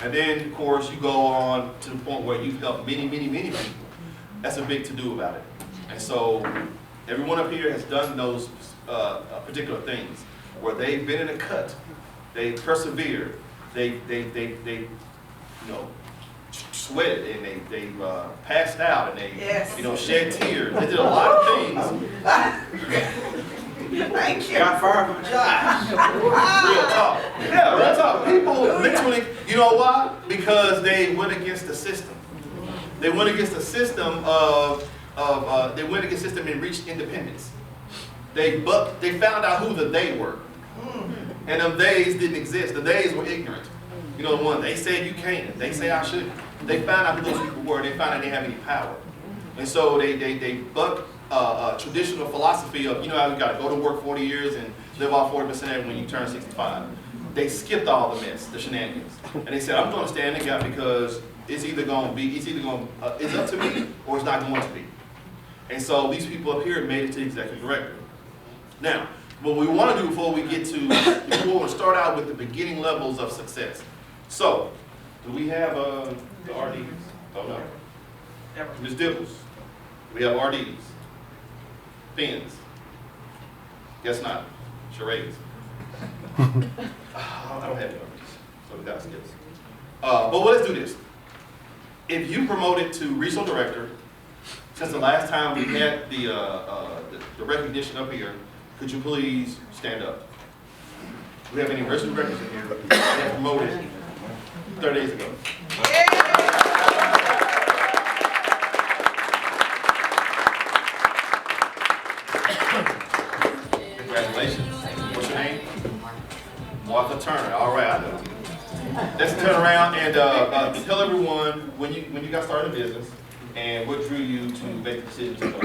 And then, of course, you go on to the point where you've helped many, many, many people. That's a big to-do about it. And so everyone up here has done those particular things where they've been in a cut, they persevered, they sweated, and they passed out, and they shed tears. They did a lot of things. Thank you. Got fired from a job. Real talk. Yeah, real talk. People literally, you know why? Because they went against the system. They went against the system they went against the system and reached independence. They found out who the they were. And them theys didn't exist. The theys were ignorant. You know, the one they said you can't, they say I shouldn't. They found out who those people were, and they found out they didn't have any power. And so they bucked traditional philosophy of, you know how you got to go to work 40 years and live off 40% when you turn 65. They skipped all the mess, the shenanigans. And they said, I'm going to stand in the gap because it's up to me or it's not going to be. And so these people up here made it to executive director. Now, what we want to do before we want to start out with the beginning levels of success. So, do we have the RDs? Oh no. Ms. Dibbles. We have RDs. Fins. Guess not. Charades. I don't have any RDs, so we got skills. But let's do this. If you promoted to regional director, since the last time we had the recognition up here, could you please stand up? Do we have any regional directors in here that promoted 30 days ago? Congratulations. What's your name? Martha Turner. All right, I know. Let's turn around and tell everyone when you got started in business and what drew you to make the decision to go.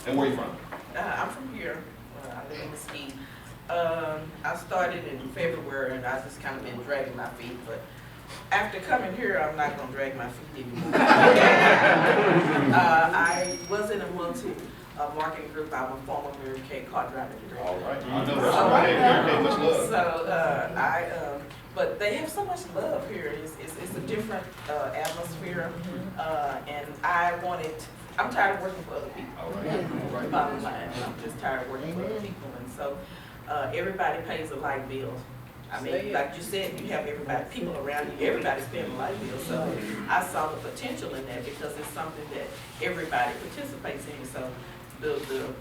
And where are you from? I'm from here. I live in Mesquite. I started in February, and I just kind of been dragging my feet. But after coming here, I'm not going to drag my feet anymore. I was in a multi-marketing group. I'm a former Mary Kay car driving director. All right. I know that's right. Mary Kay, much love. So but they have so much love here. It's a different atmosphere, and I'm tired of working for other people. All right. Bottom line, I'm just tired of working for other people, and so everybody pays a light bill. I mean, like you said, you have people around you, everybody's paying a light bill. So I saw the potential in that because it's something that everybody participates in. So the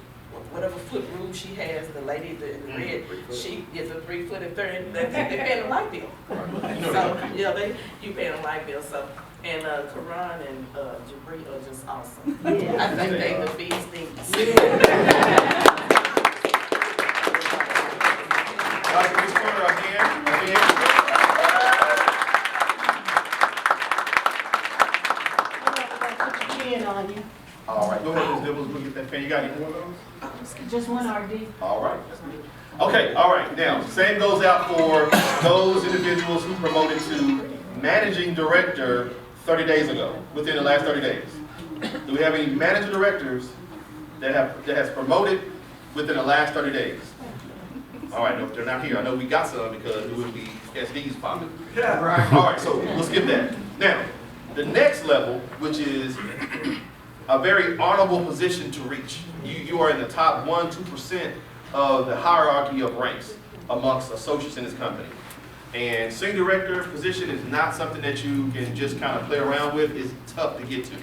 whatever foot rule she has, the lady in the red, she gets a 3 foot and third, they're paying a light bill. So yeah, you paying a light bill. So and Karan and Jabri are just awesome. Yeah. I think they the bees things. All right, go ahead, Ms. Dibbles, go get that pen. You got any more of those? Just one RD. All right. Okay, all right. Now, same goes out for those individuals who promoted to managing director 30 days ago, within the last 30 days. Do we have any managing directors that has promoted within the last 30 days? All right, no, if they're not here, I know we got some because it would be SD's popping. Yeah, right. All right, so let's skip that. Now, the next level, which is a very honorable position to reach. You are in the top 1-2% of the hierarchy of ranks amongst associates in this company. And senior director position is not something that you can just kind of play around with. It's tough to get to.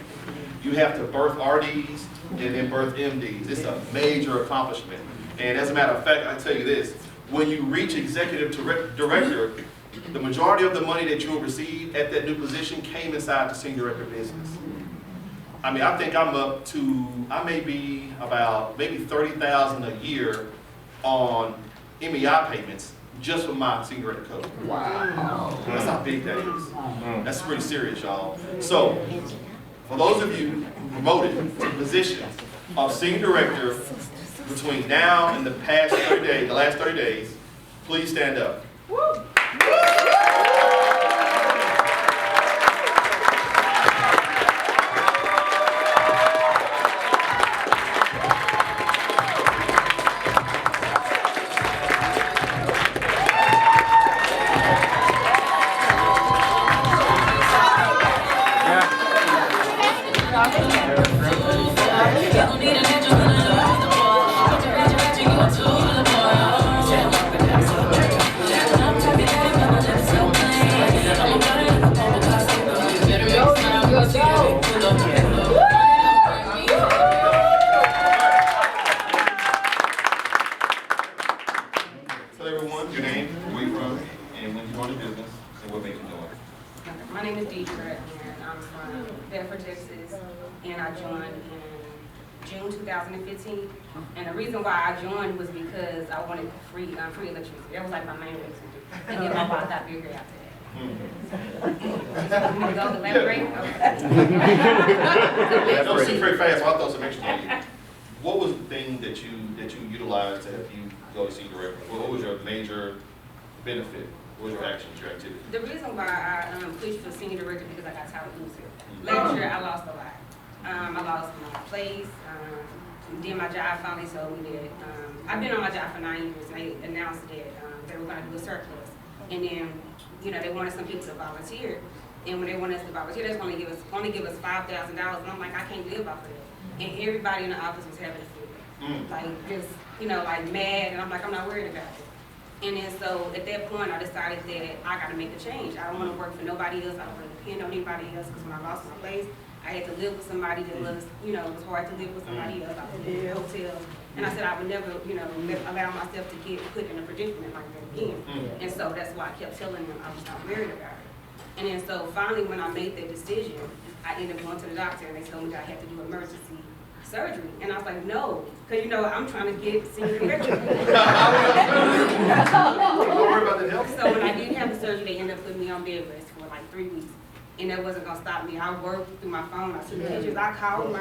You have to birth RDs and then birth MDs. It's a major accomplishment. And as a matter of fact, I tell you this, when you reach executive director, the majority of the money that you will receive at that new position came inside the senior director business. I mean, I think I'm up to, I may be about maybe $30,000 a year on MEI payments just for my senior director code. Wow. That's how big that is. That's pretty serious, y'all. So, for those of you who promoted to positions of senior director between now and the last 30 days, please stand up. Woo. My name is Deidre, and I'm from Bedford, Texas, and I joined in June 2015. And the reason why I joined was because I wanted free electricity. That was like my main reason. And then my boss got bigger after that. You want to go elaborate? Yeah, don't see very fast, so I'll throw some extra on you. What was the thing that you utilized to help you go to senior director? What was your major benefit? What was your actions, your activity? The reason why I pushed for senior director because I got tired of losing. Last year I lost a lot. I lost my place. Then my job finally told me that I've been on my job for 9 years. And they announced that they were going to do a surplus, and then they wanted some people to volunteer. And when they wanted us to volunteer, they only give us $5,000, and I'm like, I can't live off of that. And everybody in the office was having a fit, like just like mad, and I'm like, I'm not worried about it. And then so at that point, I decided that I got to make a change. I don't want to work for nobody else. I don't want to depend on anybody else, because when I lost my place, I had to live with somebody that was, it was hard to live with somebody else. I was in a hotel, and I said I would never, allow myself to get put in a predicament like that again. And so that's why I kept telling them I was not worried about it. And then so finally, when I made that decision, I ended up going to the doctor, and they told me that I had to do emergency surgery. And I was like, no, because I'm trying to get senior director. Don't worry about the health. So when I didn't have the surgery, they ended up putting me on bed rest for like 3 weeks. And that wasn't gonna stop me. I worked through my phone, I took pictures, I called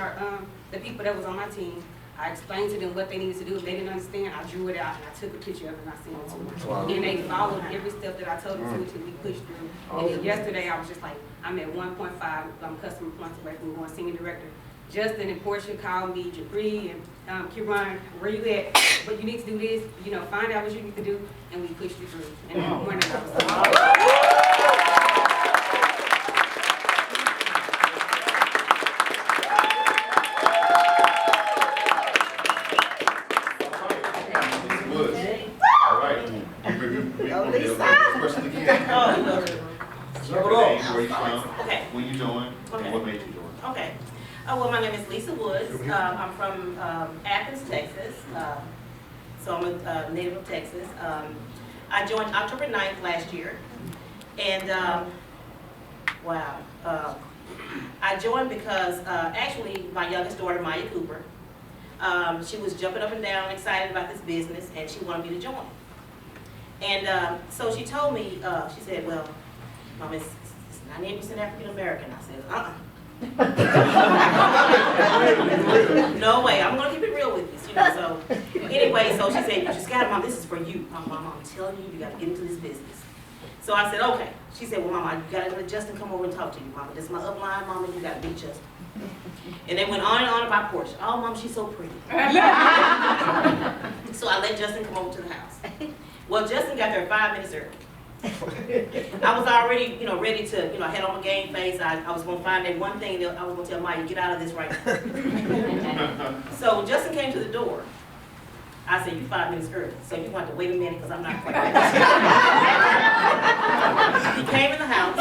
the people that was on my team. I explained to them what they needed to do. If they didn't understand, I drew it out and I took a picture of it and I sent it to them. Wow. And they followed every step that I told them to until we pushed through. And then yesterday I was just like, I'm at 1.5 customer points away from going senior director. Justin and Portia called me, Jabri and Kiran, where you at? But you need to do this, find out what you need to do, and we pushed it through. And that morning I was like, All right. We question again. Where you from? Okay. When you joined? Okay. And what made you join? Okay. Well, my name is Lisa Woods. I'm from Athens, Texas. So I'm a native of Texas. I joined October 9th last year. And wow. I joined because actually my youngest daughter, Maya Cooper, she was jumping up and down, excited about this business, and she wanted me to join. And so she told me, she said, well, Mom, it's 98% African American. I said, no way, I'm gonna keep it real with you, so anyway, so she said, you just got it, Mom, this is for you. Mom, I'm telling you, you gotta get into this business. So I said, okay. She said, well, Mama, you gotta let Justin come over and talk to you, Mama. This is my upline, Mama, you gotta meet Justin. And they went on and on about Portia. Oh, Mom, she's so pretty. So I let Justin come over to the house. Well, Justin got there 5 minutes early. I was already, ready to, head on my game face. I was going to find that one thing that I was going to tell Maya, get out of this right now. So Justin came to the door. I said, you 5 minutes early, so you want to wait a minute because I'm not quite ready. He came in the house,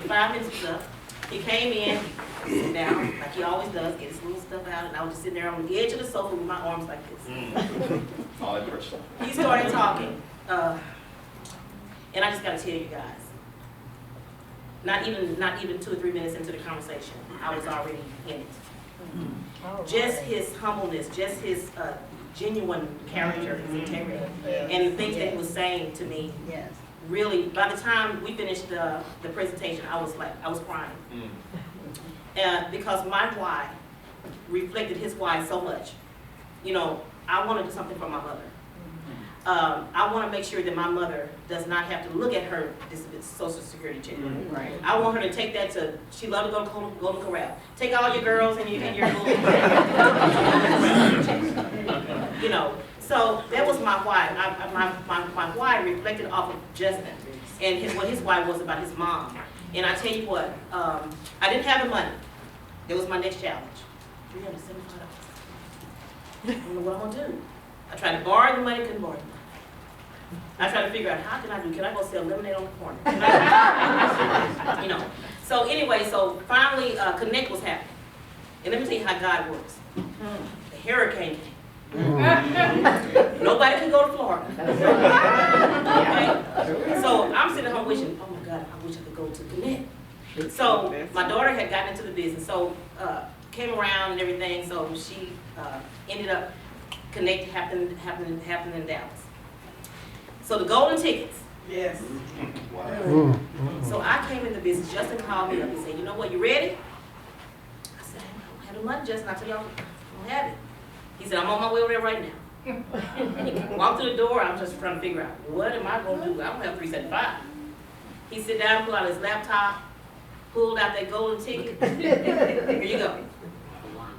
5 minutes was up. He came in, sit down, like he always does, get his little stuff out, and I was just sitting there on the edge of the sofa with my arms like this. All that pressure. He started talking. And I just got to tell you guys, not even 2 or 3 minutes into the conversation, I was already in it. Just his humbleness, just his genuine character, his integrity, and the things that he was saying to me. Really, by the time we finished the presentation, I was crying. Because my why reflected his why so much. I want to do something for my mother. I want to make sure that my mother does not have to look at her Social Security check. Right. I want her to take that to, she loved to go to Golden Corral. Take all your girls and your little, so that was my why. My why reflected off of Justin and what his why was about his mom. And I tell you what, I didn't have the money. That was my next challenge. $375. I don't know what I'm gonna do. I tried to borrow the money, couldn't borrow the money. I tried to figure out how can I go sell lemonade on the corner? So anyway, so finally Connect was happening. And let me tell you how God works. The hurricane came. Nobody can go to Florida. Okay? So I'm sitting home wishing, oh my God, I wish I could go to Connect. So my daughter had gotten into the business, so came around and everything, so she ended up Connect happening in Dallas. So the golden tickets. Yes. So I came in the business, Justin called me up and said, you know what, you ready? I said, I don't have the money, Justin. I tell y'all, I don't have it. He said, I'm on my way over there right now. He walked through the door, I was just trying to figure out, what am I gonna do? I don't have 375. He sit down, pulled out his laptop, pulled out that golden ticket. Here you go.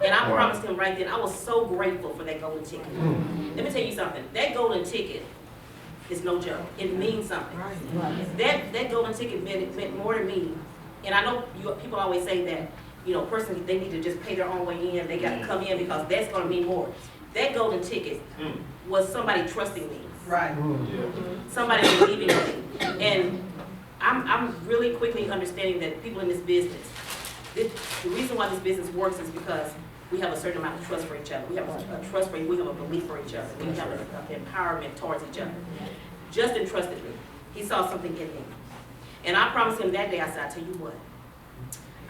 And I promised him right then, I was so grateful for that golden ticket. Let me tell you something, that golden ticket is no joke. It means something. That golden ticket meant more to me. And I know people always say that, you know, personally, they need to just pay their own way in. They got to come in because that's going to mean more. That golden ticket was somebody trusting me. Right. Somebody believing in me. And I'm really quickly understanding that people in this business, the reason why this business works is because we have a certain amount of trust for each other. We have a trust for, we have a belief for each other. We have an empowerment towards each other. Justin trusted me. He saw something in me. And I promised him that day, I said, I tell you what,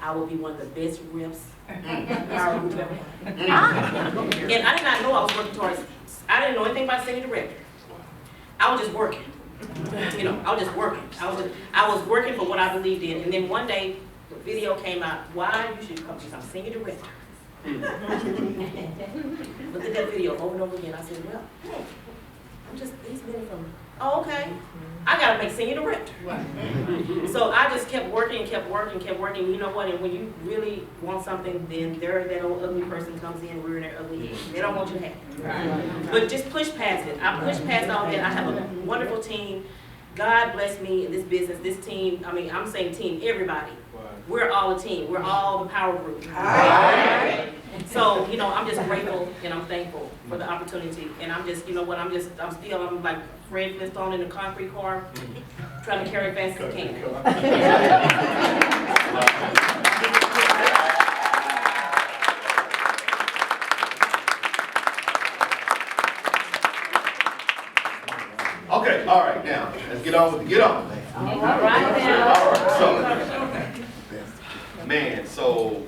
I will be one of the best reps our group ever had. And I did not know I was working towards, I didn't know anything about singing director. I was just working. You know, I was just working. I was working for what I believed in. And then one day, the video came out, why you should come to some singing director. Looked at that video over and over again. I said, well, hey, I'm just these men from, oh, okay. I gotta make singing director. So I just kept working and kept working, kept working. You know what? And when you really want something, then that old ugly person comes in rearing their ugly head. They don't want you to have it. But just push past it. I pushed past all that. I have a wonderful team. God bless me in this business, this team. I mean, I'm saying team, everybody. We're all a team. We're all the power group. So, you know, I'm just grateful and I'm thankful for the opportunity. And I'm just, you know what, I'm like Fred Flintstone in a concrete car, trying to carry it fast as I can. Okay, all right, now, let's get on with the All right now. All right, so, man, so